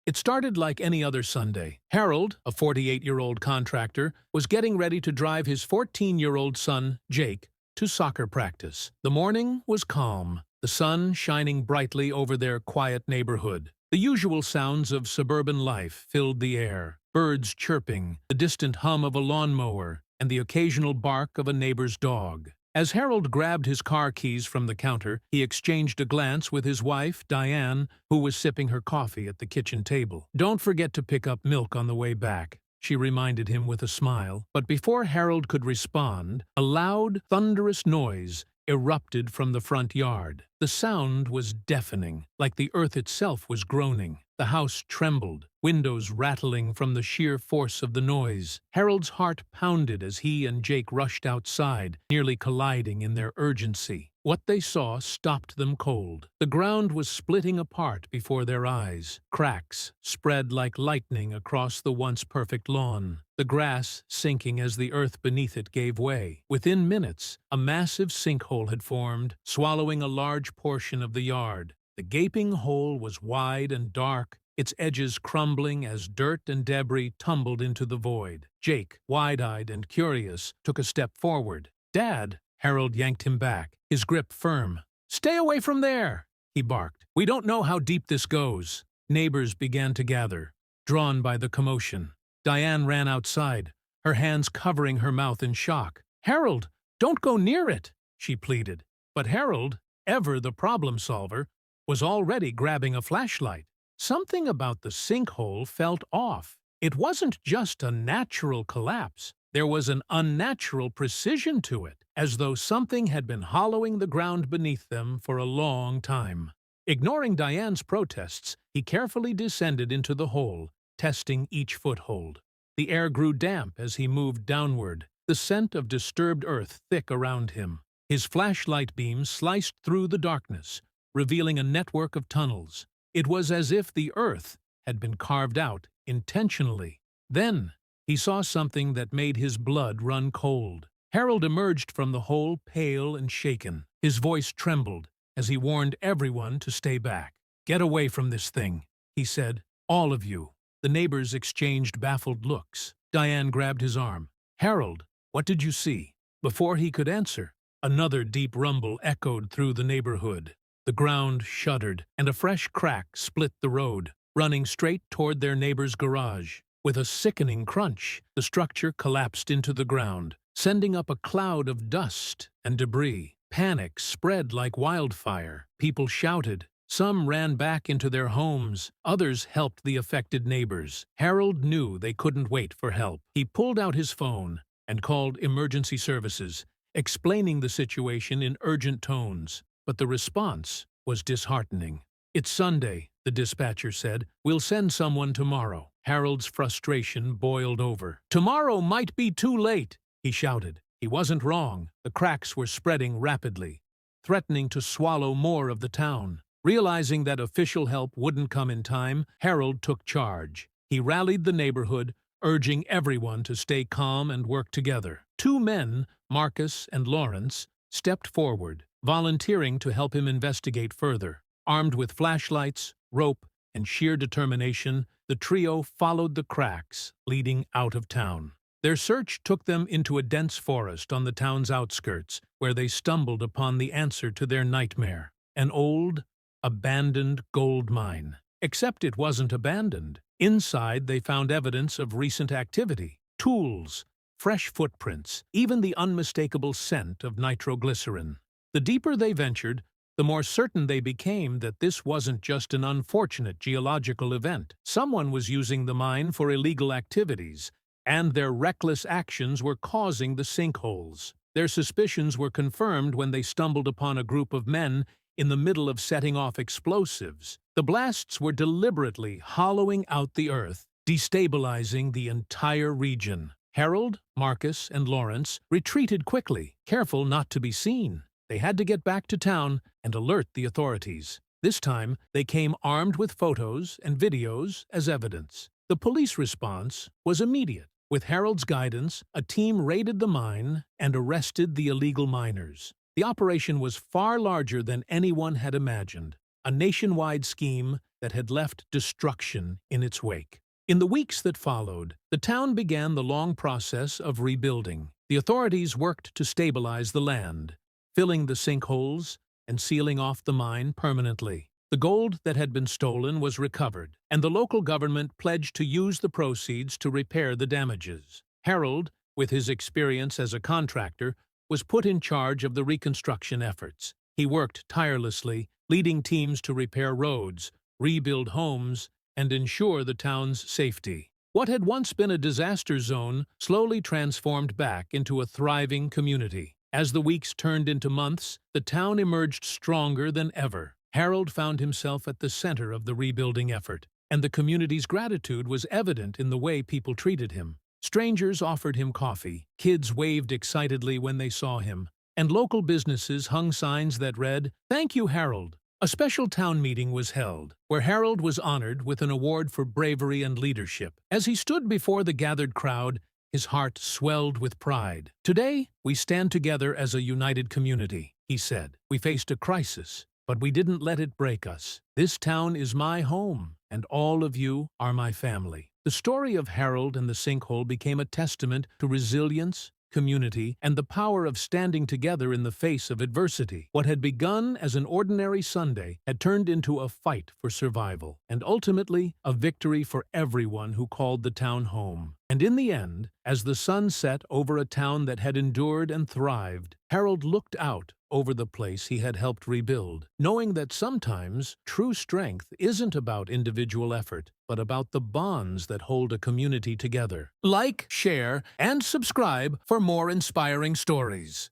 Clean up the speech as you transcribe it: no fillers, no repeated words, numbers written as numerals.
It started like any other Sunday. Harold, a 48-year-old contractor, was getting ready to drive his 14-year-old son, Jake, to soccer practice. The morning was calm, the sun shining brightly over their quiet neighborhood. The usual sounds of suburban life filled the air, birds chirping, the distant hum of a lawnmower, and the occasional bark of a neighbor's dog. As Harold grabbed his car keys from the counter, he exchanged a glance with his wife, Diane, who was sipping her coffee at the kitchen table. "Don't forget to pick up milk on the way back," she reminded him with a smile. But before Harold could respond, a loud, thunderous noise erupted from the front yard. The sound was deafening, like the earth itself was groaning. The house trembled, windows rattling from the sheer force of the noise. Harold's heart pounded as he and Jake rushed outside, nearly colliding in their urgency. What they saw stopped them cold. The ground was splitting apart before their eyes. Cracks spread like lightning across the once perfect lawn, the grass sinking as the earth beneath it gave way. Within minutes, a massive sinkhole had formed, swallowing a large portion of the yard. The gaping hole was wide and dark, its edges crumbling as dirt and debris tumbled into the void. Jake, wide-eyed and curious, took a step forward. "Dad!" Harold yanked him back, his grip firm. "Stay away from there!" he barked. "We don't know how deep this goes." Neighbors began to gather, drawn by the commotion. Diane ran outside, her hands covering her mouth in shock. "Harold, don't go near it!" she pleaded. But Harold, ever the problem solver, was already grabbing a flashlight. Something about the sinkhole felt off. It wasn't just a natural collapse. There was an unnatural precision to it, as though something had been hollowing the ground beneath them for a long time. Ignoring Diane's protests, he carefully descended into the hole, testing each foothold. The air grew damp as he moved downward, the scent of disturbed earth thick around him. His flashlight beam sliced through the darkness, revealing a network of tunnels. It was as if the earth had been carved out intentionally. Then he saw something that made his blood run cold. Harold emerged from the hole pale and shaken. His voice trembled as he warned everyone to stay back. "Get away from this thing," he said. "All of you." The neighbors exchanged baffled looks. Diane grabbed his arm. "Harold, what did you see?" Before he could answer, another deep rumble echoed through the neighborhood. The ground shuddered, and a fresh crack split the road, running straight toward their neighbor's garage. With a sickening crunch, the structure collapsed into the ground, sending up a cloud of dust and debris. Panic spread like wildfire. People shouted. Some ran back into their homes. Others helped the affected neighbors. Harold knew they couldn't wait for help. He pulled out his phone and called emergency services, explaining the situation in urgent tones. But the response was disheartening. "It's Sunday," the dispatcher said. "We'll send someone tomorrow." Harold's frustration boiled over. "Tomorrow might be too late," he shouted. He wasn't wrong. The cracks were spreading rapidly, threatening to swallow more of the town. Realizing that official help wouldn't come in time, Harold took charge. He rallied the neighborhood, urging everyone to stay calm and work together. Two men, Marcus and Lawrence, stepped forward, volunteering to help him investigate further. Armed with flashlights, rope, and sheer determination, the trio followed the cracks leading out of town. Their search took them into a dense forest on the town's outskirts, where they stumbled upon the answer to their nightmare: an old, abandoned gold mine. Except it wasn't abandoned. Inside, they found evidence of recent activity: tools, fresh footprints, even the unmistakable scent of nitroglycerin. The deeper they ventured, the more certain they became that this wasn't just an unfortunate geological event. Someone was using the mine for illegal activities, and their reckless actions were causing the sinkholes. Their suspicions were confirmed when they stumbled upon a group of men in the middle of setting off explosives. The blasts were deliberately hollowing out the earth, destabilizing the entire region. Harold, Marcus, and Lawrence retreated quickly, careful not to be seen. They had to get back to town and alert the authorities. This time, they came armed with photos and videos as evidence. The police response was immediate. With Harold's guidance, a team raided the mine and arrested the illegal miners. The operation was far larger than anyone had imagined. a nationwide scheme that had left destruction in its wake. In the weeks that followed, the town began the long process of rebuilding. The authorities worked to stabilize the land, filling the sinkholes and sealing off the mine permanently. The gold that had been stolen was recovered, and the local government pledged to use the proceeds to repair the damages. Harold, with his experience as a contractor, was put in charge of the reconstruction efforts. He worked tirelessly, leading teams to repair roads, rebuild homes, and ensure the town's safety. What had once been a disaster zone slowly transformed back into a thriving community. As the weeks turned into months, the town emerged stronger than ever. Harold found himself at the center of the rebuilding effort, and the community's gratitude was evident in the way people treated him. Strangers offered him coffee, kids waved excitedly when they saw him, and local businesses hung signs that read, "Thank you, Harold." A special town meeting was held, where Harold was honored with an award for bravery and leadership. As he stood before the gathered crowd, his heart swelled with pride. "Today, we stand together as a united community," he said. "We faced a crisis, but we didn't let it break us. This town is my home, and all of you are my family." The story of Harold and the sinkhole became a testament to resilience, community, and the power of standing together in the face of adversity. What had begun as an ordinary Sunday had turned into a fight for survival, and ultimately a victory for everyone who called the town home. And in the end, as the sun set over a town that had endured and thrived, Harold looked out over the place he had helped rebuild, knowing that sometimes true strength isn't about individual effort, but about the bonds that hold a community together. Like, share, and subscribe for more inspiring stories.